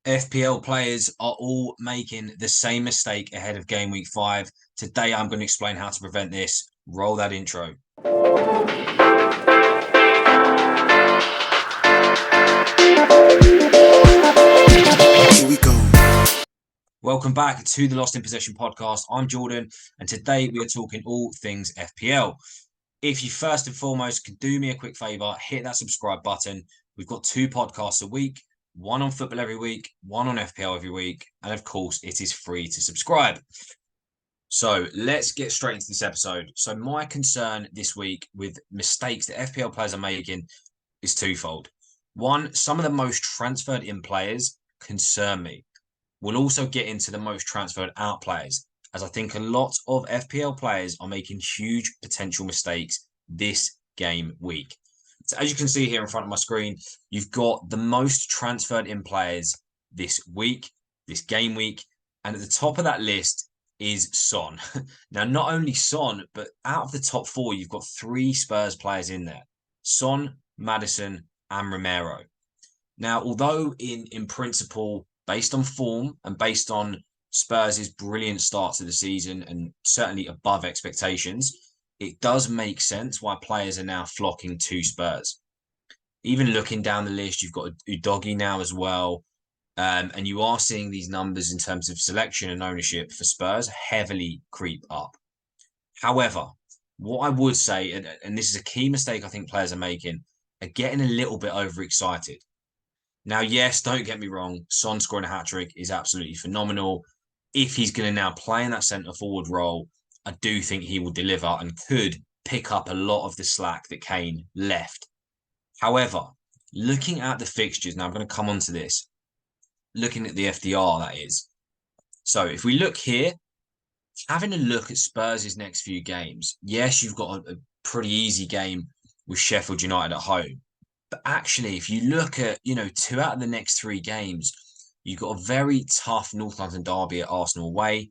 FPL players are all making the same mistake ahead of game week 5. Today, I'm going to explain how to prevent this. Roll that intro. Here we go. Welcome back to the Lost in Possession podcast. I'm Jordan, and today we are talking all things FPL. If you first and foremost can do me a quick favor, hit that subscribe button. We've got 2 podcasts a week, one on football every week, one on FPL every week, and of course, it is free to subscribe. So let's get straight into this episode. So my concern this week with mistakes that FPL players are making is twofold. One, some of the most transferred in players concern me. We'll also get into the most transferred out players, as I think a lot of FPL players are making huge potential mistakes this game week. So as you can see here in front of my screen, you've got the most transferred in players this week, this game week, and at the top of that list is Son. Now, not only Son, but out of the top 4, you've got 3 Spurs players in there. Son, Maddison, and Romero. Now, although in principle, based on form and based on Spurs' brilliant start to the season and certainly above expectations, it does make sense why players are now flocking to Spurs. Even looking down the list, you've got Udogie now as well. And you are seeing these numbers in terms of selection and ownership for Spurs heavily creep up. However, what I would say, and this is a key mistake I think players are making, are getting a little bit overexcited. Now, yes, don't get me wrong, Son scoring a hat-trick is absolutely phenomenal. If he's going to now play in that centre-forward role, I do think he will deliver and could pick up a lot of the slack that Kane left. However, looking at the fixtures, now I'm going to come on to this, looking at the FDR, that is. So if we look here, having a look at Spurs' next few games, yes, you've got a pretty easy game with Sheffield United at home. But actually, if you look at, 2 out of the next 3 games, you've got a very tough North London derby at Arsenal away.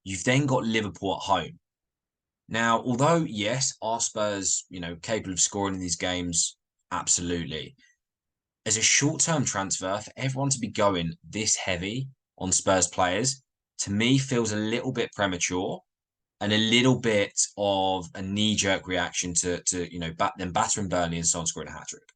You've then got Liverpool at home. Now, although, yes, are Spurs, capable of scoring in these games? Absolutely. As a short-term transfer, for everyone to be going this heavy on Spurs players, to me feels a little bit premature and a little bit of a knee-jerk reaction to them battering Burnley and Son scoring a hat-trick.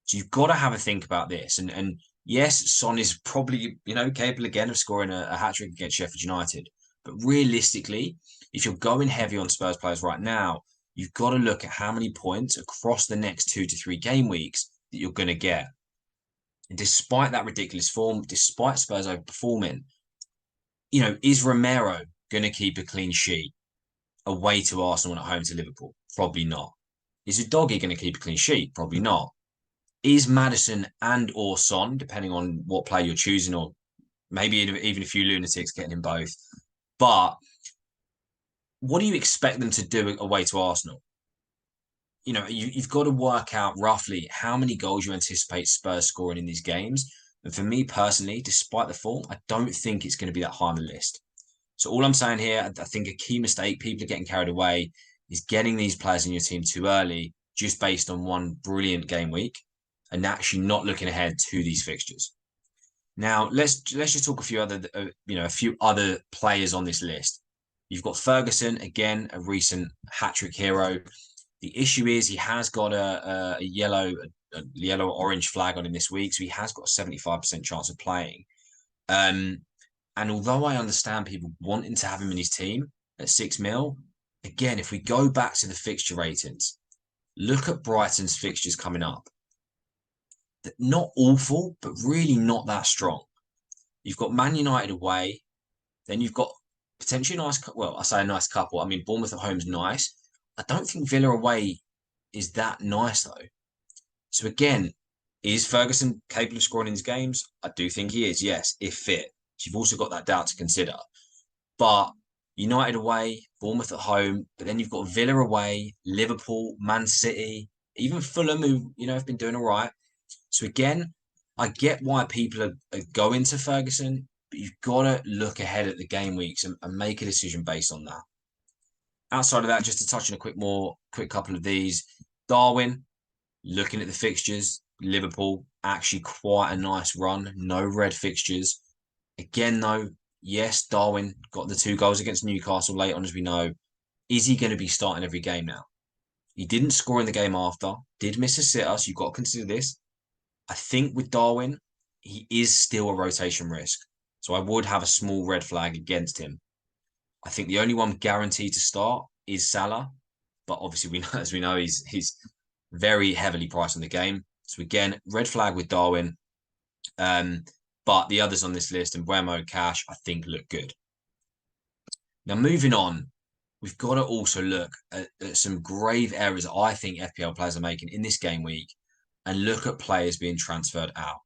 So you've got to have a think about this. And yes, Son is probably, capable again of scoring a hat-trick against Sheffield United. But realistically, if you're going heavy on Spurs players right now, you've got to look at how many points across the next 2 to 3 game weeks that you're going to get. And despite that ridiculous form, despite Spurs overperforming, is Romero going to keep a clean sheet away to Arsenal and at home to Liverpool? Probably not. Is Udogie going to keep a clean sheet? Probably not. Is Maddison and or Son, depending on what player you're choosing, or maybe even a few lunatics getting in both. But what do you expect them to do away to Arsenal? You've got to work out roughly how many goals you anticipate Spurs scoring in these games. And for me personally, despite the form, I don't think it's going to be that high on the list. So all I'm saying here, I think a key mistake, people are getting carried away, is getting these players in your team too early, just based on one brilliant game week, and actually not looking ahead to these fixtures. Now, let's just talk a few other players on this list. You've got Ferguson, again, a recent hat-trick hero. The issue is he has got a yellow orange flag on him this week, so he has got a 75% chance of playing. And although I understand people wanting to have him in his team at 6 mil, again, if we go back to the fixture ratings, look at Brighton's fixtures coming up. Not awful, but really not that strong. You've got Man United away, then you've got potentially nice. Well, I say a nice couple. I mean, Bournemouth at home's nice. I don't think Villa away is that nice though. So again, is Ferguson capable of scoring in his games? I do think he is. Yes, if fit. So you've also got that doubt to consider. But United away, Bournemouth at home, but then you've got Villa away, Liverpool, Man City, even Fulham, who have been doing all right. So again, I get why people are going to Ferguson, but you've got to look ahead at the game weeks and make a decision based on that. Outside of that, just to touch on a quick couple of these, Darwin, looking at the fixtures, Liverpool, actually quite a nice run. No red fixtures. Again, though, yes, Darwin got the 2 goals against Newcastle late on, as we know. Is he going to be starting every game now? He didn't score in the game after, did miss a sitter, so you've got to consider this. I think with Darwin, he is still a rotation risk. So I would have a small red flag against him. I think the only one guaranteed to start is Salah, but obviously we know, as we know, he's very heavily priced in the game. So again, red flag with Darwin. But the others on this list, and Mbeumo, Cash, I think look good. Now moving on, we've got to also look at some grave errors I think FPL players are making in this game week, and look at players being transferred out.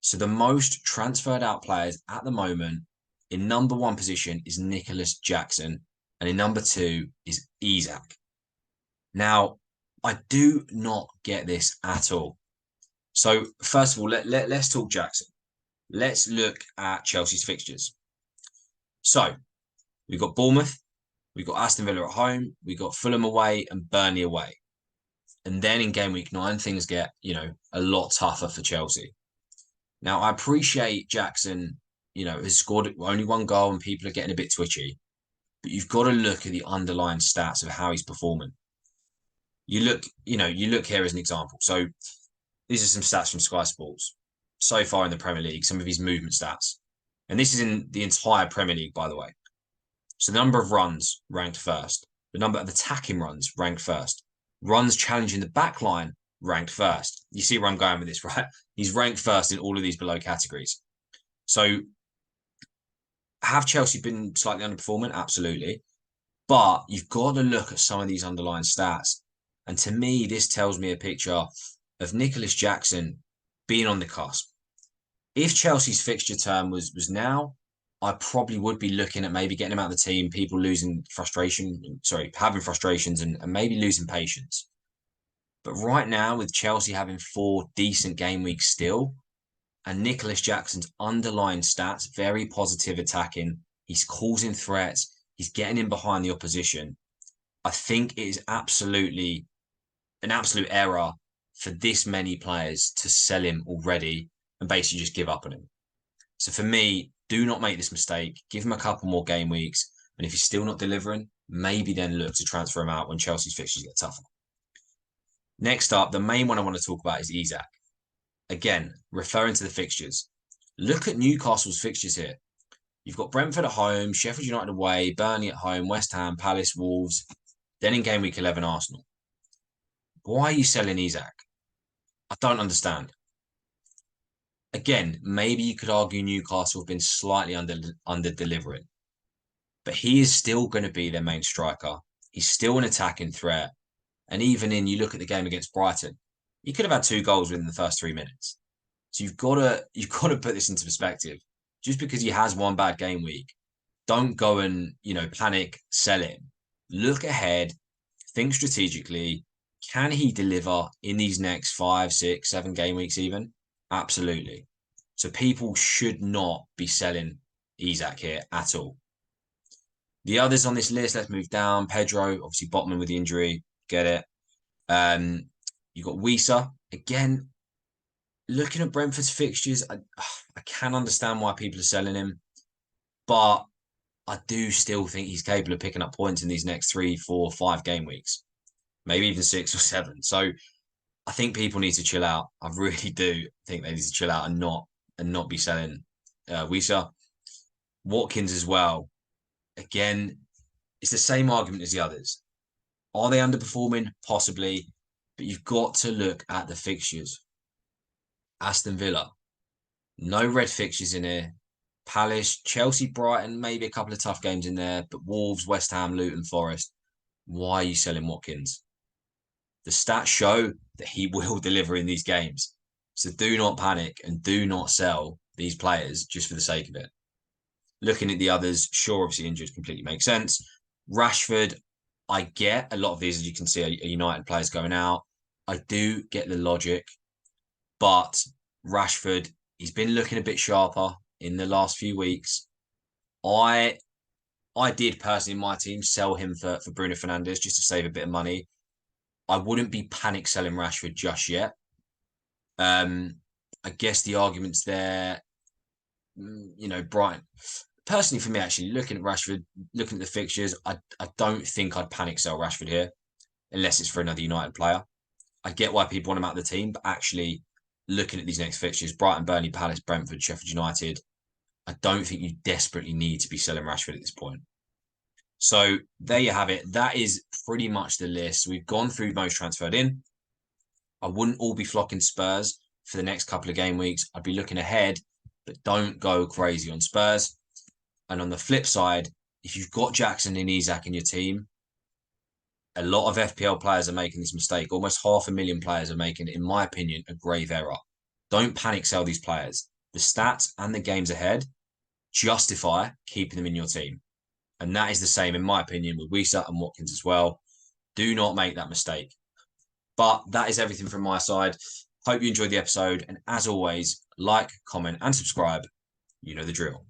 So the most transferred out players at the moment in number 1 position is Nicholas Jackson, and in number 2 is Isak. Now, I do not get this at all. So first of all, let's talk Jackson. Let's look at Chelsea's fixtures. So we've got Bournemouth, we've got Aston Villa at home, we've got Fulham away and Burnley away. And then in game week 9, things get, a lot tougher for Chelsea. Now, I appreciate Jackson, has scored only 1 goal and people are getting a bit twitchy. But you've got to look at the underlying stats of how he's performing. You look here as an example. So these are some stats from Sky Sports so far in the Premier League, some of his movement stats. And this is in the entire Premier League, by the way. So the number of runs ranked first. The number of attacking runs ranked first. Runs challenging the back line ranked first. You see where I'm going with this, right? He's ranked first in all of these below categories. So have Chelsea been slightly underperforming? Absolutely. But you've got to look at some of these underlying stats. And to me, this tells me a picture of Nicholas Jackson being on the cusp. If Chelsea's fixture term was now, I probably would be looking at maybe getting him out of the team, people having frustrations and maybe losing patience. But right now, with Chelsea having 4 decent game weeks still, and Nicholas Jackson's underlying stats, very positive attacking, he's causing threats, he's getting in behind the opposition. I think it is an absolute error for this many players to sell him already and basically just give up on him. So for me, do not make this mistake. Give him a couple more game weeks. And if he's still not delivering, maybe then look to transfer him out when Chelsea's fixtures get tougher. Next up, the main one I want to talk about is Isak. Again, referring to the fixtures. Look at Newcastle's fixtures here. You've got Brentford at home, Sheffield United away, Burnley at home, West Ham, Palace, Wolves. Then in game week 11, Arsenal. Why are you selling Isak? I don't understand. Again, maybe you could argue Newcastle have been slightly under delivering, but he is still going to be their main striker. He's still an attacking threat. And even you look at the game against Brighton, he could have had 2 goals within the first 3 minutes. So you've got to put this into perspective. Just because he has 1 bad game week, don't go and, panic, sell him. Look ahead, think strategically. Can he deliver in these next 5, 6, 7 game weeks even? Absolutely. So people should not be selling Isak here at all. The others on this list, let's move down. Pedro, obviously Botman with the injury. Get it. You've got Wisa. Again, looking at Brentford's fixtures, I can understand why people are selling him. But I do still think he's capable of picking up points in these next 3, 4, 5 game weeks. Maybe even 6 or 7. So I think people need to chill out. I really do think they need to chill out and not be selling Wisa. Watkins as well. Again, it's the same argument as the others. Are they underperforming? Possibly. But you've got to look at the fixtures. Aston Villa. No red fixtures in here. Palace, Chelsea, Brighton, maybe a couple of tough games in there. But Wolves, West Ham, Luton, Forest. Why are you selling Watkins? The stats show that he will deliver in these games. So do not panic and do not sell these players just for the sake of it. Looking at the others, sure, obviously injured completely makes sense. Rashford, I get a lot of these, as you can see, are United players going out. I do get the logic, but Rashford, he's been looking a bit sharper in the last few weeks. I did personally in my team sell him for Bruno Fernandes just to save a bit of money. I wouldn't be panic selling Rashford just yet. I guess the arguments there, Brighton. Personally, for me, actually, looking at Rashford, looking at the fixtures, I don't think I'd panic sell Rashford here unless it's for another United player. I get why people want him out of the team, but actually, looking at these next fixtures, Brighton, Burnley, Palace, Brentford, Sheffield United, I don't think you desperately need to be selling Rashford at this point. So there you have it. That is pretty much the list. We've gone through most transferred in. I wouldn't all be flocking Spurs for the next couple of game weeks. I'd be looking ahead, but don't go crazy on Spurs. And on the flip side, if you've got Jackson and Isak in your team, a lot of FPL players are making this mistake. Almost 500,000 players are making, in my opinion, a grave error. Don't panic sell these players. The stats and the games ahead justify keeping them in your team. And that is the same, in my opinion, with Wisa and Watkins as well. Do not make that mistake. But that is everything from my side. Hope you enjoyed the episode. And as always, like, comment, and subscribe. You know the drill.